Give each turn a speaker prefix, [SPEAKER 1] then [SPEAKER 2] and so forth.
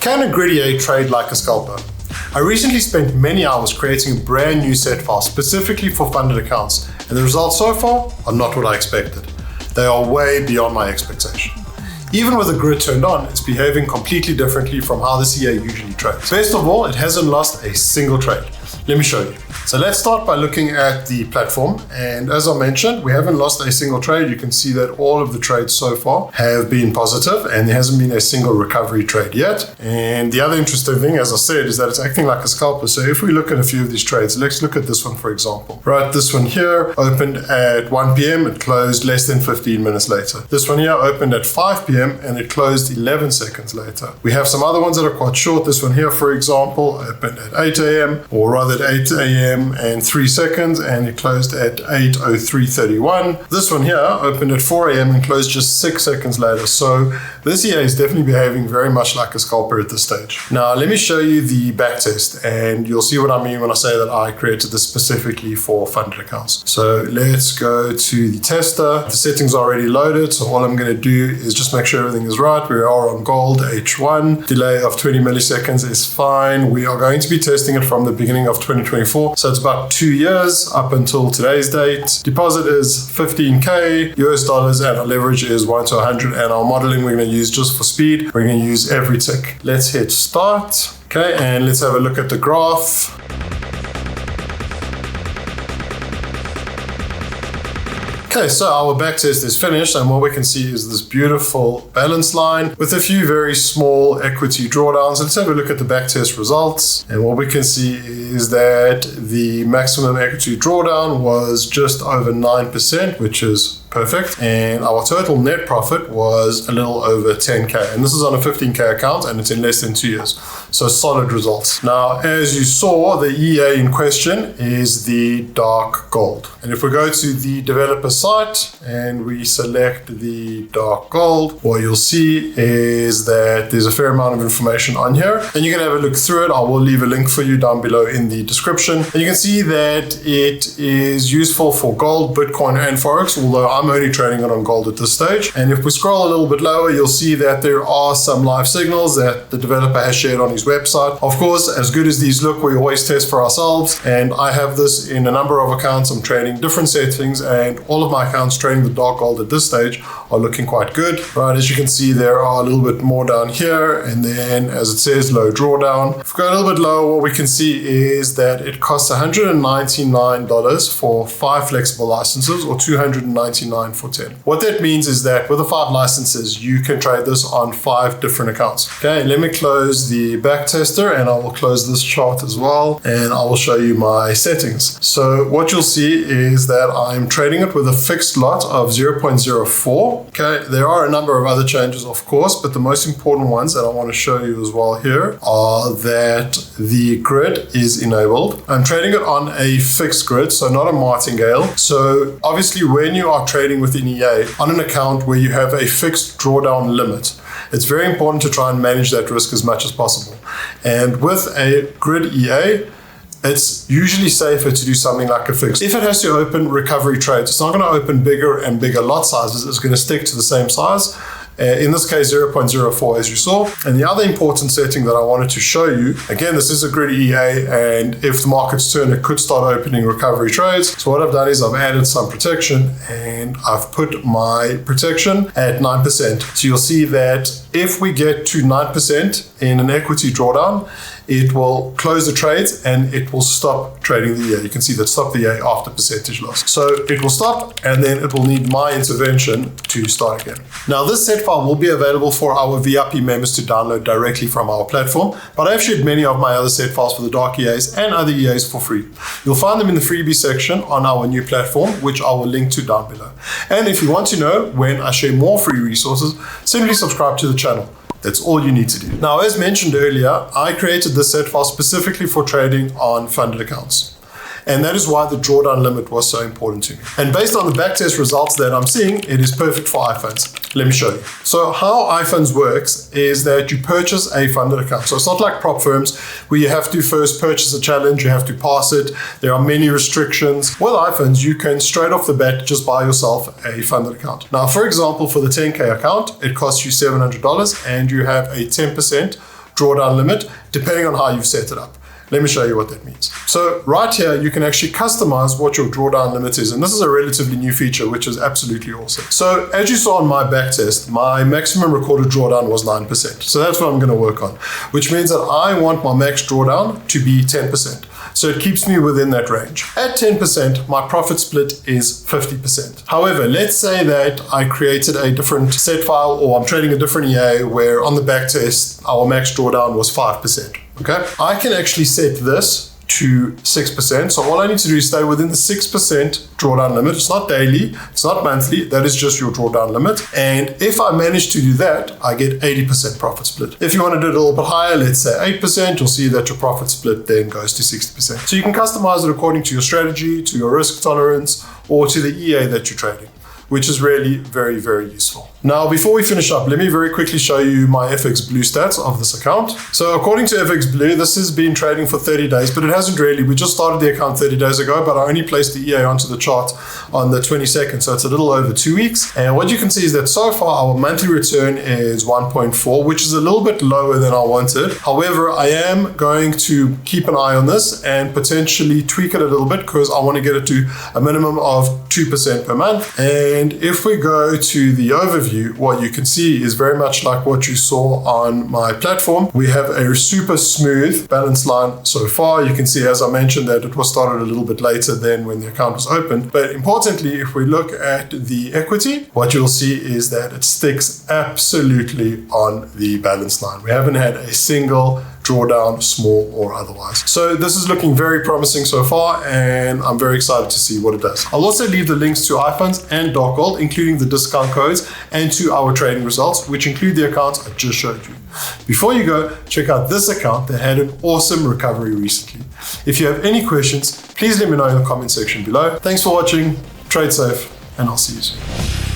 [SPEAKER 1] Can a grid EA trade like a scalper? I recently spent many hours creating a brand new set file specifically for funded accounts, and the results so far are not what I expected. They are way beyond my expectation. Even with the grid turned on, it's behaving completely differently from how the CA usually trades. Best of all, it hasn't lost a single trade. Let me show you. So let's start by looking at the platform. And as I mentioned, we haven't lost a single trade. You can see that all of the trades so far have been positive and there hasn't been a single recovery trade yet. And the other interesting thing, as I said, is that it's acting like a scalper. So if we look at a few of these trades, let's look at this one, for example. Right, this one here opened at 1 p.m. It closed less than 15 minutes later. This one here opened at 5 p.m. and it closed 11 seconds later. We have some other ones that are quite short. This one here, for example, opened at 8 a.m. or rather at 8 a.m. and 3 seconds, and it closed at 8:03:31. This one here opened at 4 a.m. and closed just 6 seconds later. So this EA is definitely behaving very much like a scalper at this stage. Now let me show you the backtest, and you'll see what I mean when I say that I created this specifically for funded accounts. So let's go to the tester. The settings are already loaded, so all I'm going to do is just make sure everything is right. We are on gold H1. Delay of 20 milliseconds is fine. We are going to be testing it from the beginning of 2024. So it's about 2 years up until today's date. Deposit is $15K US dollars, and our leverage is 1 to 100. And our modeling we're going to use just for speed. We're going to use every tick. Let's hit start. Okay, and let's have a look at the graph. Okay, so our backtest is finished, and what we can see is this beautiful balance line with a few very small equity drawdowns. Let's have a look at the backtest results, and what we can see is that the maximum equity drawdown was just over 9%, which is perfect, and our total net profit was a little over 10K, and this is on a 15K account and it's in less than 2 years. So solid results. Now, as you saw, the EA in question is the dark gold. And if we go to the developer site and we select the dark gold, what you'll see is that there's a fair amount of information on here, and you can have a look through it. I will leave a link for you down below in the description. And you can see that it is useful for gold, Bitcoin, and Forex, although I'm only trading it on gold at this stage. And if we scroll a little bit lower, you'll see that there are some live signals that the developer has shared on his website. Of course, as good as these look, we always test for ourselves. And I have this in a number of accounts. I'm trading different settings, and all of my accounts trading the dark gold at this stage are looking quite good. Right, as you can see, there are a little bit more down here. And then as it says, low drawdown. If we go a little bit lower, what we can see is that it costs $199 for 5 flexible licenses, or $299 for 10. What that means is that with the 5 licenses, you can trade this on 5 different accounts. Okay, let me close the backtester, and I will close this chart as well, and I will show you my settings. So what you'll see is that I'm trading it with a fixed lot of 0.04. Okay, there are a number of other changes, of course, but the most important ones that I want to show you as well here are that the grid is enabled. I'm trading it on a fixed grid, so not a martingale. So obviously when you are trading with an EA on an account where you have a fixed drawdown limit, it's very important to try and manage that risk as much as possible. And with a grid EA, it's usually safer to do something like a fix. If it has to open recovery trades, it's not going to open bigger and bigger lot sizes. It's going to stick to the same size. In this case, 0.04, as you saw. And the other important setting that I wanted to show you, again, this is a grid EA, and if the markets turn, it could start opening recovery trades. So what I've done is I've added some protection, and I've put my protection at 9%. So you'll see that if we get to 9% in an equity drawdown, it will close the trades and it will stop trading the EA. You can see that stop the EA after percentage loss. So it will stop, and then it will need my intervention to start again. Now this set file will be available for our VIP members to download directly from our platform, but I've shared many of my other set files for the dark EAs and other EAs for free. You'll find them in the Freebies section on our new platform, which I will link to down below. And if you want to know when I share more free resources, simply subscribe to the channel. That's all you need to do. Now, as mentioned earlier, I created this set file specifically for trading on funded accounts. And that is why the drawdown limit was so important to me. And based on the backtest results that I'm seeing, it is perfect for iPhones. Let me show you. So how iPhones works is that you purchase a funded account. So it's not like prop firms where you have to first purchase a challenge, you have to pass it. There are many restrictions. With iPhones, you can straight off the bat just buy yourself a funded account. Now, for example, for the 10K account, it costs you $700 and you have a 10% drawdown limit, depending on how you've set it up. Let me show you what that means. So right here, you can actually customize what your drawdown limit is. And this is a relatively new feature, which is absolutely awesome. So as you saw on my back test, my maximum recorded drawdown was 9%. So that's what I'm going to work on, which means that I want my max drawdown to be 10%. So it keeps me within that range. At 10%, my profit split is 50%. However, let's say that I created a different set file, or I'm trading a different EA where on the back test, our max drawdown was 5%. Okay, I can actually set this to 6%. So all I need to do is stay within the 6% drawdown limit. It's not daily, it's not monthly, that is just your drawdown limit. And if I manage to do that, I get 80% profit split. If you want to do it a little bit higher, let's say 8%, you'll see that your profit split then goes to 60%. So you can customize it according to your strategy, to your risk tolerance, or to the EA that you're trading, which is really very, very useful. Now, before we finish up, let me very quickly show you my FX Blue stats of this account. So according to FX Blue, this has been trading for 30 days, but it hasn't really. We just started the account 30 days ago, but I only placed the EA onto the chart on the 22nd, so it's a little over 2 weeks. And what you can see is that so far our monthly return is 1.4, which is a little bit lower than I wanted. However, I am going to keep an eye on this and potentially tweak it a little bit because I want to get it to a minimum of 2% per month. And if we go to the overview, what you can see is very much like what you saw on my platform. We have a super smooth balance line so far. You can see, as I mentioned, that it was started a little bit later than when the account was opened. But importantly, if we look at the equity, what you'll see is that it sticks absolutely on the balance line. We haven't had a single drawdown, small or otherwise. So this is looking very promising so far, and I'm very excited to see what it does. I'll also leave the links to iFunds and Dark Gold, including the discount codes, and to our trading results, which include the accounts I just showed you. Before you go, check out this account that had an awesome recovery recently. If you have any questions, please let me know in the comment section below. Thanks for watching, trade safe, and I'll see you soon.